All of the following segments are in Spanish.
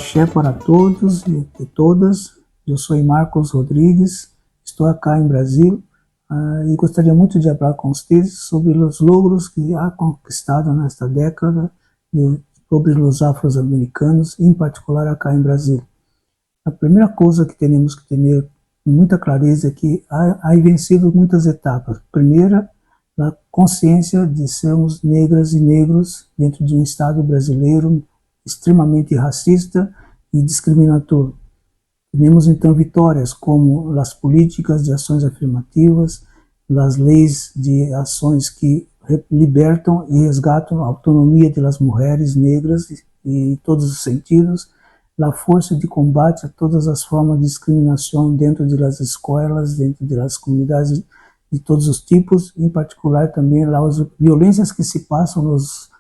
Axé para todos e todas. Eu sou Marcos Rodrigues, estou acá em Brasil e gostaria muito de falar com vocês sobre os logros que há conquistado nesta década sobre os afro-americanos, em particular acá em Brasil. A primeira coisa que temos que ter muita clareza é que há vencido muitas etapas. Primeira, a consciência de sermos negras e negros dentro de um Estado brasileiro extremamente racista e discriminatório. Temos então vitórias como as políticas de ações afirmativas, as leis de ações que libertam e resgatam a autonomia das mulheres negras em todos os sentidos, a força de combate a todas as formas de discriminação dentro das escolas, dentro das comunidades de todos os tipos, em particular também as violências que se passam nos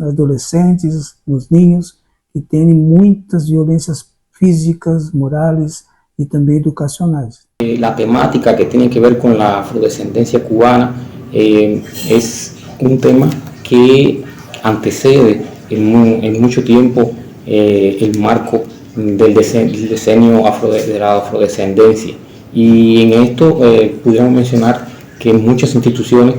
adolescentes, nos niños, que têm muitas violências físicas, morales y también educacionales. La temática que tiene que ver con la afrodescendencia cubana es un tema que antecede en mucho tiempo el marco del diseño de la afrodescendencia. Y en esto pudiéramos mencionar que muchas instituciones,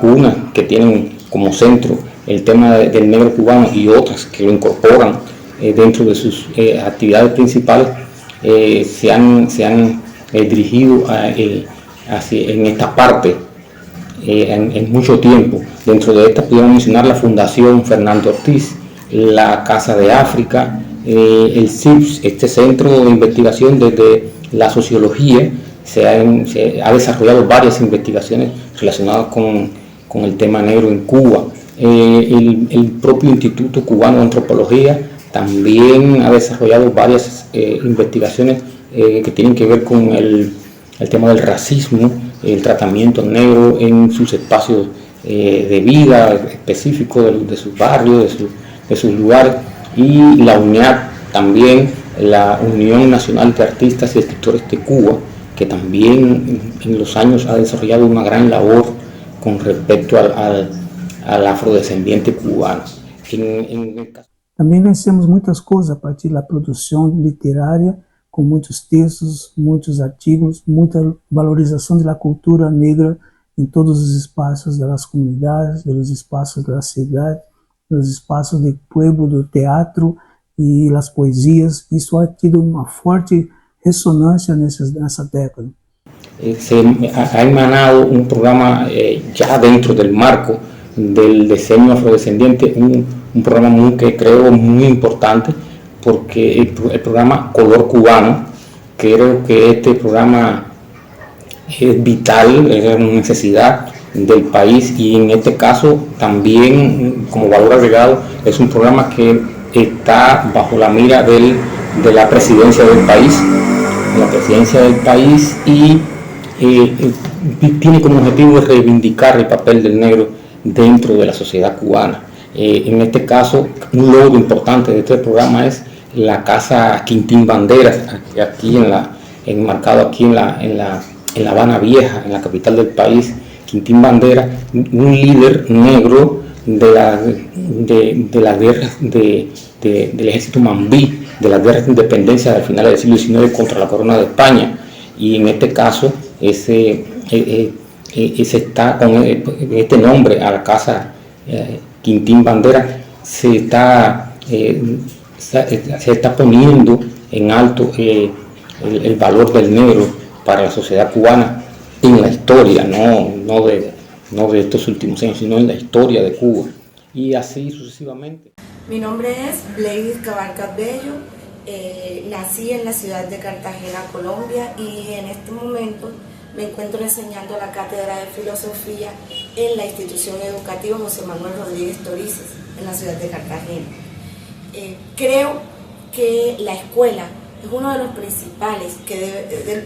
unas que tienen como centro el tema del negro cubano y otras que lo incorporan dentro de sus actividades principales, se han dirigido en esta parte en mucho tiempo. Dentro de esta podemos mencionar la Fundación Fernando Ortiz, la Casa de África, el CIPS, este centro de investigación desde la sociología. Se ha desarrollado varias investigaciones relacionadas con el tema negro en Cuba. El propio Instituto Cubano de Antropología también ha desarrollado varias investigaciones que tienen que ver con el tema del racismo, el tratamiento negro en sus espacios de vida específicos de sus barrios, de sus lugares, y la UNIAC también, la Unión Nacional de Artistas y Escritores de Cuba, que también en los años ha desarrollado una gran labor con respecto al afrodescendiente cubano. Também vencemos muitas coisas a partir da produção literária, com muitos textos, muitos artigos, muita valorização da cultura negra em todos os espaços das comunidades, dos espaços da cidade, dos espaços do pueblo, do teatro e as poesias. Isso ha tido uma forte ressonância nessa década. Se ha emanado un programa ya dentro del marco del diseño afrodescendiente, un programa que creo muy importante, porque el programa Color Cubano, creo que este programa es vital, es una necesidad del país, y en este caso también como valor agregado es un programa que está bajo la mira de la presidencia del país, y tiene como objetivo reivindicar el papel del negro dentro de la sociedad cubana. En este caso, un logro importante de este programa es la Casa Quintín Banderas, aquí enmarcado aquí en la Habana Vieja, en la capital del país. Quintín Banderas, un líder negro de las guerras del ejército Mambí, de las guerras de independencia del final del siglo XIX contra la corona de España. Y en este caso, ese está con este nombre a la Casa Quintín Bandera, se está poniendo en alto el valor del negro para la sociedad cubana en la historia, no de estos últimos años, sino en la historia de Cuba, y así sucesivamente. Mi nombre es Bleis Cabarcas Bello, nací en la ciudad de Cartagena, Colombia, y en este momento me encuentro enseñando la cátedra de filosofía en la institución educativa José Manuel Rodríguez Torices, en la ciudad de Cartagena. Creo que la escuela es uno de los principales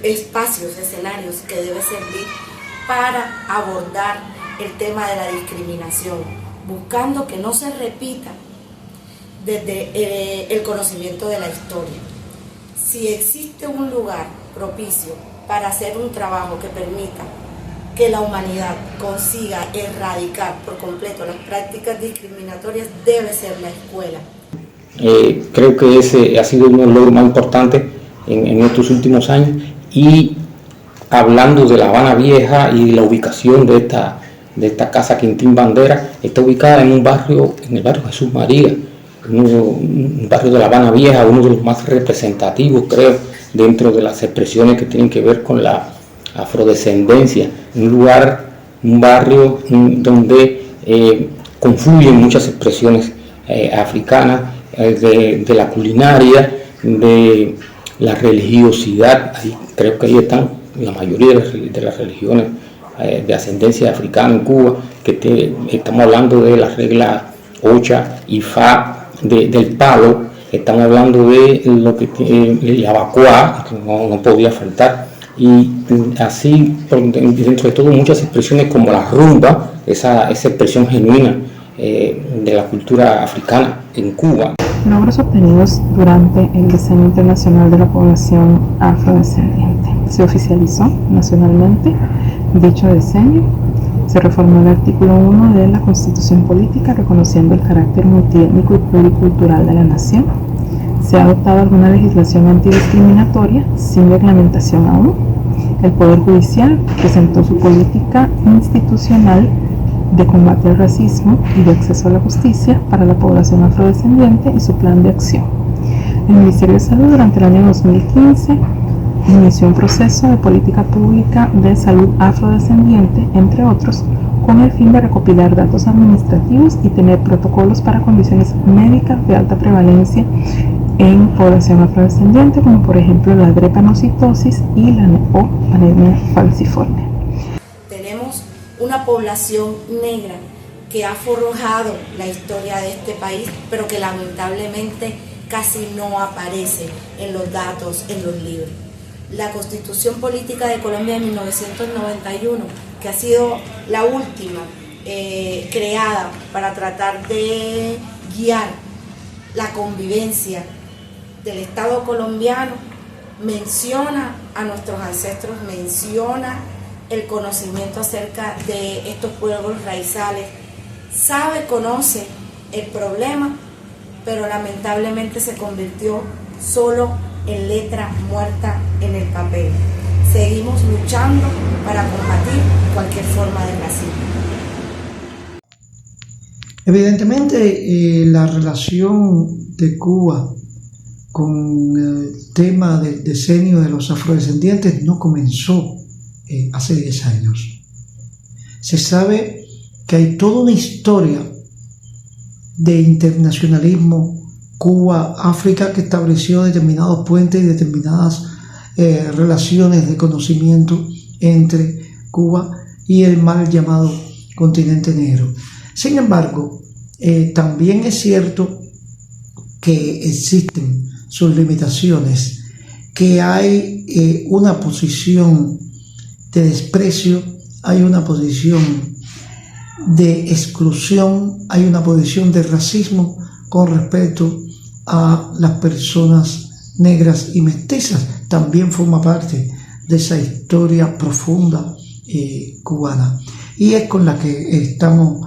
espacios, escenarios que debe servir para abordar el tema de la discriminación, buscando que no se repita desde el conocimiento de la historia. Si existe un lugar propicio para hacer un trabajo que permita que la humanidad consiga erradicar por completo las prácticas discriminatorias, debe ser la escuela. Creo que ese ha sido uno de los logros más importantes en estos últimos años. Y hablando de La Habana Vieja y la ubicación de esta casa Quintín Bandera, está ubicada en el barrio Jesús María, un barrio de La Habana Vieja, uno de los más representativos, creo, dentro de las expresiones que tienen que ver con la afrodescendencia, un barrio donde confluyen muchas expresiones africanas, de la culinaria, de la religiosidad. Creo que ahí están la mayoría de las religiones de ascendencia africana en Cuba, que estamos hablando de la regla Ocha y Fa del palo, estamos hablando de lo que el abacuá, que no podía faltar, y así dentro de todo muchas expresiones como la rumba, esa expresión genuina de la cultura africana en Cuba. Logros obtenidos durante el Decenio Internacional de la Población Afrodescendiente. Se oficializó nacionalmente dicho decenio. Se reformó el artículo 1 de la Constitución Política reconociendo el carácter multiétnico y pluricultural de la nación. Se ha adoptado alguna legislación antidiscriminatoria sin reglamentación aún. El Poder Judicial presentó su política institucional de combate al racismo y de acceso a la justicia para la población afrodescendiente y su plan de acción. El Ministerio de Salud durante el año 2015 inició un proceso de política pública de salud afrodescendiente, entre otros, con el fin de recopilar datos administrativos y tener protocolos para condiciones médicas de alta prevalencia en población afrodescendiente, como por ejemplo la drepanocitosis y la anemia falciforme. Tenemos una población negra que ha forjado la historia de este país, pero que lamentablemente casi no aparece en los datos, en los libros. La Constitución Política de Colombia de 1991, que ha sido la última creada para tratar de guiar la convivencia del Estado colombiano, menciona a nuestros ancestros, menciona el conocimiento acerca de estos pueblos raizales, conoce el problema, pero lamentablemente se convirtió solo en letra muerta en el papel. Seguimos luchando para combatir cualquier forma de racismo. Evidentemente, la relación de Cuba con el tema del decenio de los afrodescendientes no comenzó hace 10 años. Se sabe que hay toda una historia de internacionalismo Cuba-África que estableció determinados puentes y determinadas relaciones de conocimiento entre Cuba y el mal llamado continente negro. Sin embargo, también es cierto que existen sus limitaciones, que hay una posición de desprecio, hay una posición de exclusión, hay una posición de racismo con respecto a las personas negras y mestizas. También forma parte de esa historia profunda cubana, y es con la que estamos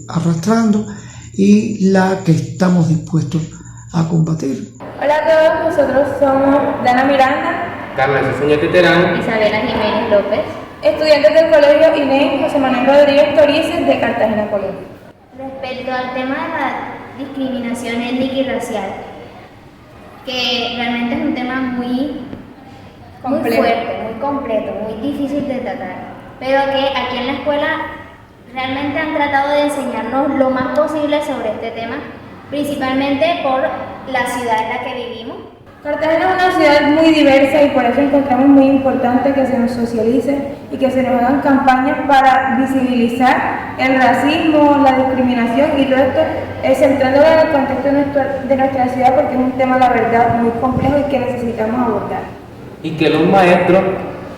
arrastrando y la que estamos dispuestos a combatir. Hola a todos, nosotros somos Dana Miranda, Carla Cesuña Teterán, Isabela Jiménez López, estudiantes del Colegio INEI José Manuel Rodríguez Torices de Cartagena, Colombia. respecto al tema de la discriminación étnica y racial, que realmente es un tema muy fuerte, muy completo, muy difícil de tratar, pero que aquí en la escuela realmente han tratado de enseñarnos lo más posible sobre este tema, principalmente por la ciudad en la que vivimos. Cartagena es una ciudad muy diversa y por eso encontramos muy importante que se nos socialice y que se nos hagan campañas para visibilizar el racismo, la discriminación y todo esto, centrándolo en el contexto de nuestra ciudad, porque es un tema, la verdad, muy complejo y que necesitamos abordar. y que los maestros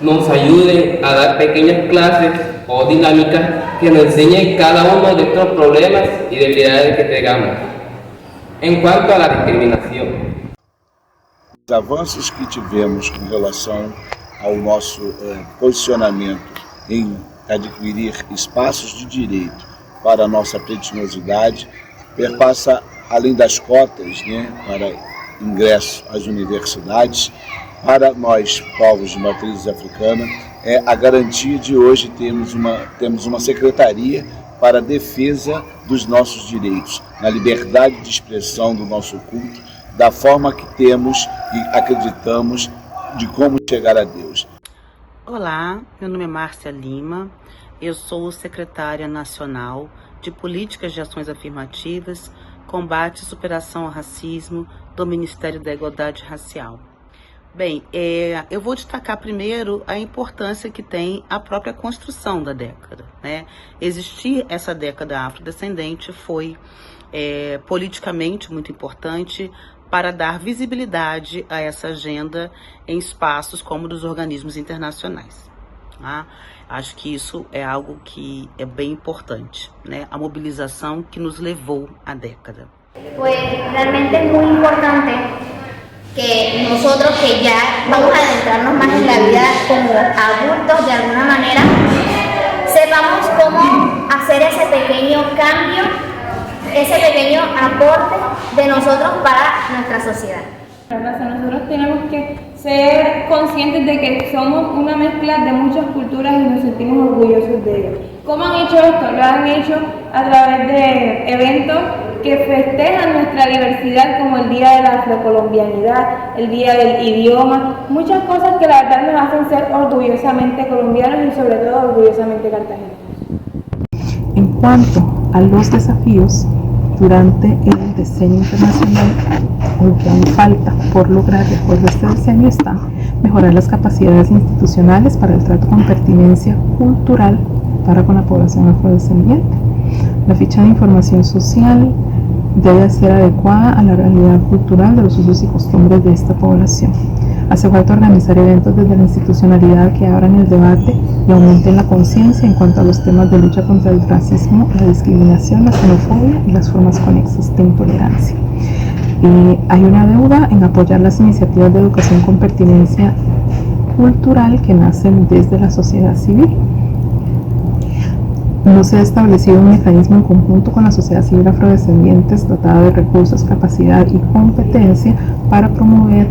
nos ayuden a dar pequeñas clases o dinámicas que nos enseñen cada uno de estos problemas y debilidades que tengamos. En cuanto a la discriminación, Os avanços que tivemos com relação ao nosso posicionamento em adquirir espaços de direito para a nossa pretinosidade perpassa além das cotas, né, para ingresso às universidades, para nós, povos de matriz africana, é a garantia de hoje temos uma secretaria para a defesa dos nossos direitos, na liberdade de expressão do nosso culto, da forma que temos e acreditamos de como chegar a Deus. Olá, meu nome é Márcia Lima, eu sou secretária nacional de Políticas de Ações Afirmativas, Combate e Superação ao Racismo do Ministério da Igualdade Racial. Bem, eu vou destacar primeiro a importância que tem a própria construção da década, né? Existir essa década afrodescendente foi politicamente muito importante para dar visibilidade a essa agenda em espaços como dos organismos internacionais. Tá? Acho que isso é algo que é bem importante, né? A mobilização que nos levou à década. Pues realmente es muy importante que nosotros que ya vamos a adentrarnos más en la vida como adultos de alguna manera, sepamos cómo hacer ese pequeño cambio, ese pequeño aporte de nosotros para nuestra sociedad. Nosotros tenemos que ser conscientes de que somos una mezcla de muchas culturas y nos sentimos orgullosos de ello. ¿Cómo han hecho esto? Lo han hecho a través de eventos que festejan nuestra diversidad, como el Día de la Afrocolombianidad, el Día del Idioma, muchas cosas que la verdad nos hacen ser orgullosamente colombianos y sobre todo orgullosamente cartageneros. En cuanto a los desafíos durante el diseño internacional, lo que aún falta por lograr después de este diseño está mejorar las capacidades institucionales para el trato con pertinencia cultural para con la población afrodescendiente. La ficha de información social debe ser adecuada a la realidad cultural de los usos y costumbres de esta población. Hace falta organizar eventos desde la institucionalidad que abran el debate y aumenten la conciencia en cuanto a los temas de lucha contra el racismo, la discriminación, la xenofobia y las formas conexas de intolerancia. Hay una deuda en apoyar las iniciativas de educación con pertinencia cultural que nacen desde la sociedad civil. No se ha establecido un mecanismo en conjunto con la sociedad civil afrodescendiente dotada de recursos, capacidad y competencia para promover,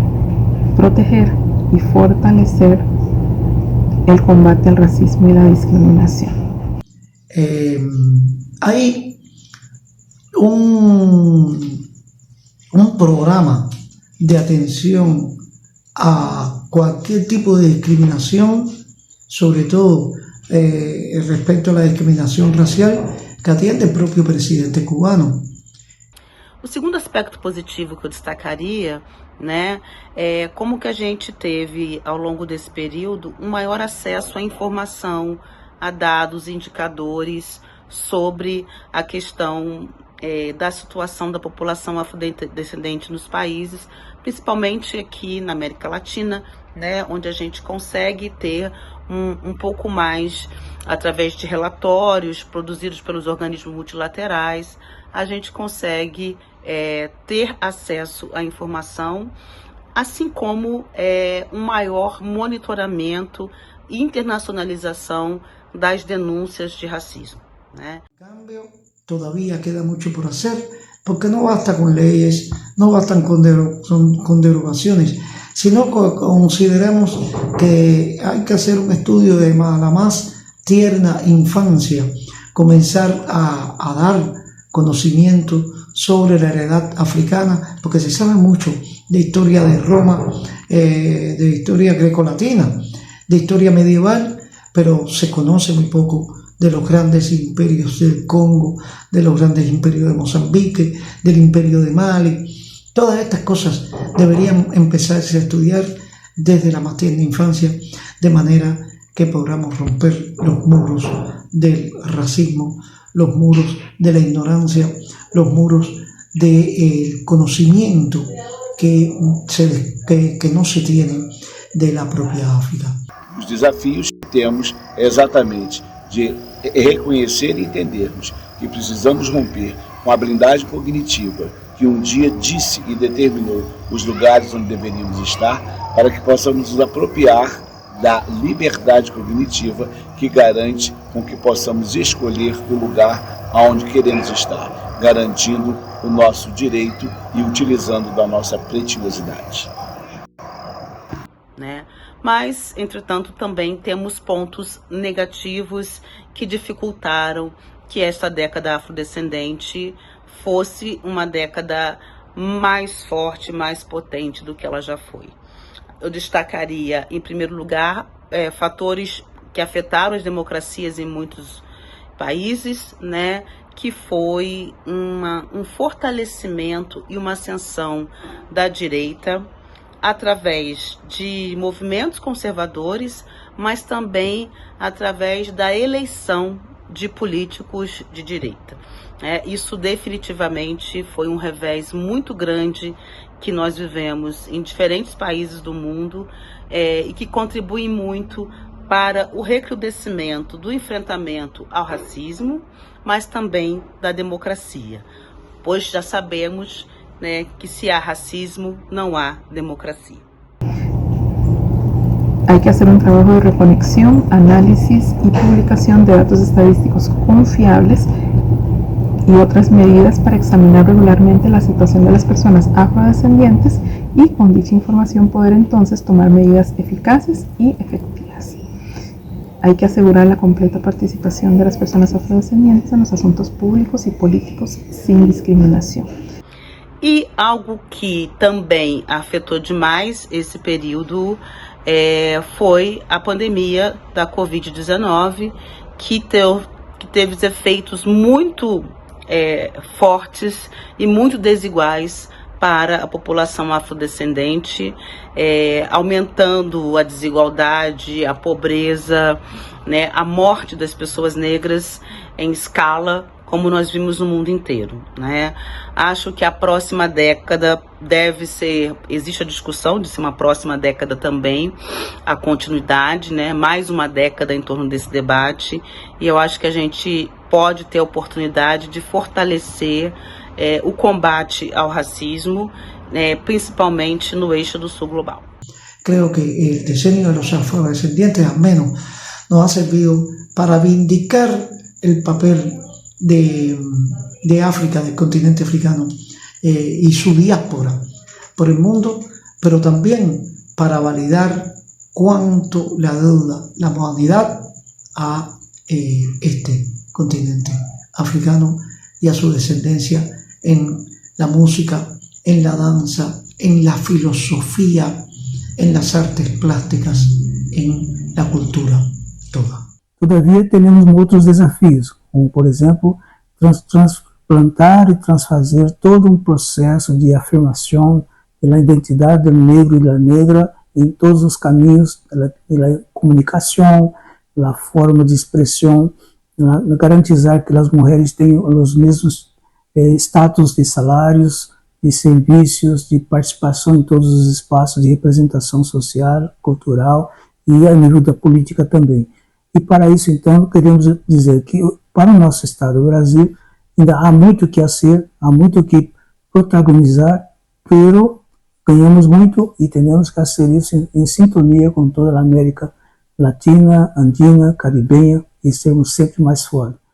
proteger y fortalecer el combate al racismo y la discriminación. Hay un programa de atención a cualquier tipo de discriminación, sobre todo respecto a la discriminação racial, que atiende o próprio presidente cubano. O segundo aspecto positivo que eu destacaria, né, é como que a gente teve ao longo desse período um maior acesso à informação, a dados, indicadores sobre a questão da situação da população afrodescendente nos países, principalmente aqui na América Latina, né, onde a gente consegue ter um pouco mais, através de relatórios produzidos pelos organismos multilaterais, a gente consegue ter acesso à informação, assim como um maior monitoramento e internacionalização das denúncias de racismo, né? Todavía queda mucho por hacer, porque no basta con leyes, no bastan con derogaciones, sino que consideramos que hay que hacer un estudio de la más tierna infancia, comenzar a dar conocimiento sobre la heredad africana, porque se sabe mucho de historia de Roma, de historia grecolatina, de historia medieval, pero se conoce muy poco de los grandes imperios del Congo, de los grandes imperios de Mozambique, del imperio de Mali. Todas estas cosas deberían empezarse a estudiar desde la más tierna infancia, de manera que podamos romper los muros del racismo, los muros de la ignorancia, los muros del conocimiento que no se tienen de la propia África. Os desafios que temos é exatamente de reconhecer e entendermos que precisamos romper com a blindagem cognitiva que um dia disse e determinou os lugares onde deveríamos estar, para que possamos nos apropriar da liberdade cognitiva que garante com que possamos escolher o lugar aonde queremos estar, garantindo o nosso direito e utilizando da nossa preciosidade. Né? Mas, entretanto, também temos pontos negativos que dificultaram que esta década afrodescendente fosse uma década mais forte, mais potente do que ela já foi. Eu destacaria, em primeiro lugar, fatores que afetaram as democracias em muitos países, né? Que foi um fortalecimento e uma ascensão da direita através de movimentos conservadores, mas também através da eleição de políticos de direita. Isso definitivamente foi um revés muito grande que nós vivemos em diferentes países do mundo e que contribui muito para o recrudescimento do enfrentamento ao racismo, mas também da democracia, pois já sabemos, né, que se há racismo, não há democracia. Hay que hacer un trabajo de reconexión, análisis y publicación de datos estadísticos confiables y otras medidas para examinar regularmente la situación de las personas afrodescendientes y con dicha información poder entonces tomar medidas eficaces y efectivas. Hay que asegurar la completa participación de las personas afrodescendientes en los asuntos públicos y políticos sin discriminación. E algo que também afetou demais esse período foi a pandemia da Covid-19, que teve efeitos muito fortes e muito desiguais para a população afrodescendente, aumentando a desigualdade, a pobreza, né, a morte das pessoas negras em escala, como nós vimos no mundo inteiro, né? Acho que a próxima década existe a discussão de ser uma próxima década também, a continuidade, né? Mais uma década em torno desse debate, e eu acho que a gente pode ter a oportunidade de fortalecer o combate ao racismo, principalmente no eixo do Sul global. Creo que el decenio de los afrodescendientes al menos nos ha servido para vindicar el papel de África, del continente africano y su diáspora por el mundo, pero también para validar cuánto la deuda la humanidad a este continente africano y a su descendencia en la música, en la danza, en la filosofía, en las artes plásticas, en la cultura toda. Todavia, temos outros desafios, como, por exemplo, transplantar e transfazer todo um processo de afirmação da identidade do negro e da negra em todos os caminhos da comunicação, da forma de expressão, garantizar que as mulheres tenham os mesmos status de salários, de serviços, de participação em todos os espaços de representação social, cultural e a nível da política também. E para isso, então, queremos dizer que para o nosso Estado, o Brasil, ainda há muito que fazer, há muito que protagonizar, pero ganhamos muito e temos que fazer isso em sintonia com toda a América Latina, Andina, Caribenha e sermos sempre mais fortes.